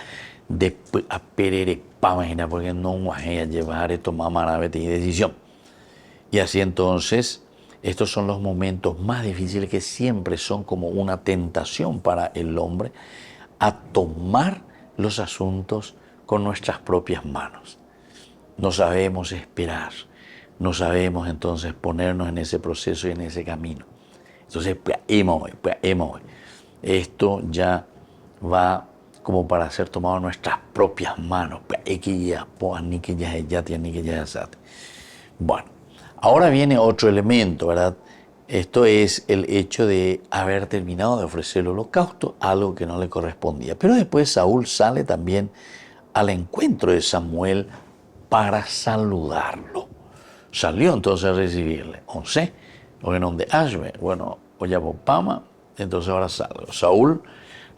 de a perere, imagina, porque no guajea llevar esto más maravete y decisión. Y así entonces, estos son los momentos más difíciles que siempre son como una tentación para el hombre a tomar los asuntos con nuestras propias manos. No sabemos esperar. No sabemos entonces ponernos en ese proceso y en ese camino. Entonces, esto ya va como para ser tomado en nuestras propias manos. Bueno, ahora viene otro elemento, ¿verdad? Esto es el hecho de haber terminado de ofrecer el holocausto, algo que no le correspondía. Pero después Saúl sale también al encuentro de Samuel para saludarlo. Salió entonces a recibirle. 11, o en donde Ashbe, bueno, oye, Pama, entonces ahora salgo. Saúl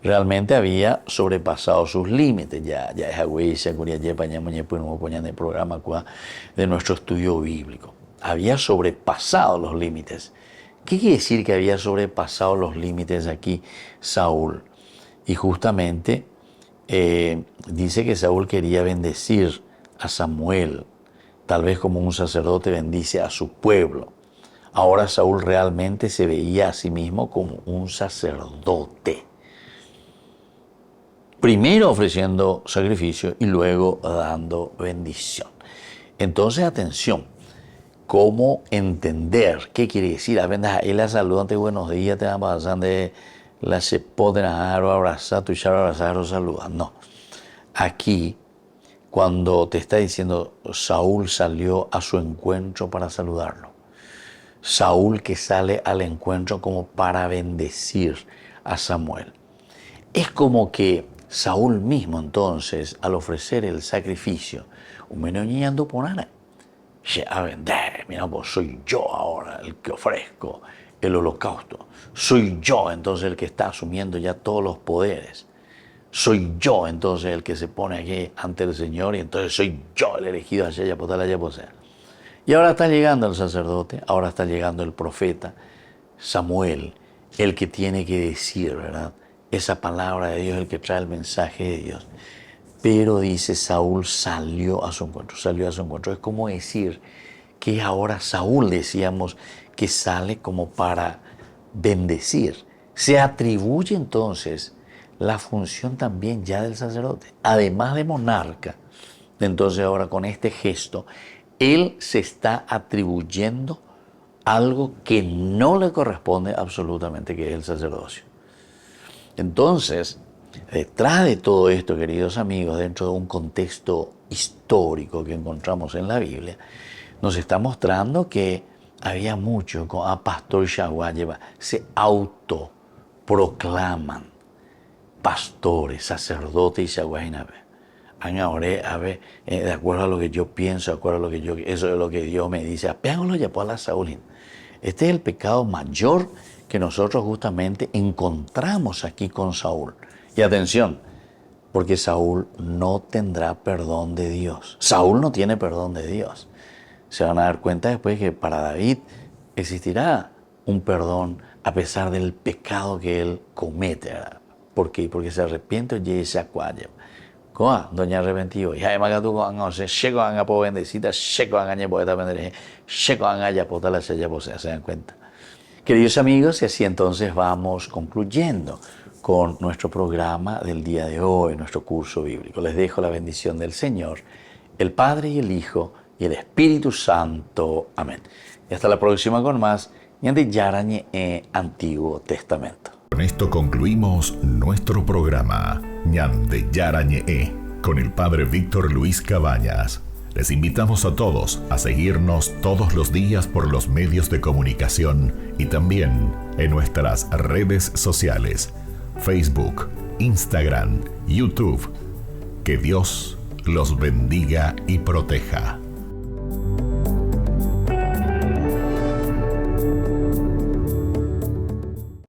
realmente había sobrepasado sus límites. Ya es agüecia, el programa de nuestro estudio bíblico. Había sobrepasado los límites. ¿Qué quiere decir que había sobrepasado los límites aquí Saúl? Y justamente dice que Saúl quería bendecir a Samuel, tal vez como un sacerdote bendice a su pueblo. Ahora Saúl realmente se veía a sí mismo como un sacerdote. Primero ofreciendo sacrificio y luego dando bendición. Entonces, atención, ¿cómo entender? ¿Qué quiere decir? Él la saludante, buenos días, te van a pasar de la cepote, abrazar, tu abrazar o saludar. No. Aquí, cuando te está diciendo Saúl salió a su encuentro para saludarlo. Saúl que sale al encuentro como para bendecir a Samuel. Es como que Saúl mismo entonces, al ofrecer el sacrificio, mira, pues soy yo ahora el que ofrezco el holocausto. Soy yo entonces el que está asumiendo ya todos los poderes. soy yo entonces el que se pone aquí ante el Señor y entonces soy yo el elegido. Y ahora está llegando el sacerdote, ahora está llegando el profeta Samuel, el que tiene que decir, ¿verdad?, esa palabra de Dios, el que trae el mensaje de Dios. Pero dice, Saúl salió a su encuentro. Es como decir que ahora Saúl, decíamos, que sale como para bendecir. Se atribuye entonces la función también ya del sacerdote. Además de monarca, entonces ahora con este gesto, él se está atribuyendo algo que no le corresponde absolutamente, que es el sacerdocio. Entonces, detrás de todo esto, queridos amigos, dentro de un contexto histórico que encontramos en la Biblia, nos está mostrando que había muchos, a pastor Shaguayeva, se autoproclaman pastores, sacerdotes y Shaguaynabe. De acuerdo a lo que yo pienso, de acuerdo a lo que eso es lo que Dios me dice. Apéganlo ya por la Saúlin. Este es el pecado mayor que nosotros justamente encontramos aquí con Saúl. Y atención, porque Saúl no tendrá perdón de Dios. Saúl no tiene perdón de Dios. Se van a dar cuenta después que para David existirá un perdón a pesar del pecado que él comete. ¿Por qué? Porque se arrepiente y se acualla. Coa, doña arrepentido. Y además que tú checo anga po bendecita, checo anga ñe poeta bendere, checo anga ya pota la sella posea, se dan cuenta. Queridos amigos, y así entonces vamos concluyendo con nuestro programa del día de hoy, nuestro curso bíblico. Les dejo la bendición del Señor, el Padre y el Hijo y el Espíritu Santo. Amén. Y hasta la próxima con más Ñande Yarañe Antiguo Testamento. Con esto concluimos nuestro programa Ñande Yarañe con el Padre Víctor Luis Cabañas. Les invitamos a todos a seguirnos todos los días por los medios de comunicación y también en nuestras redes sociales, Facebook, Instagram, YouTube. Que Dios los bendiga y proteja.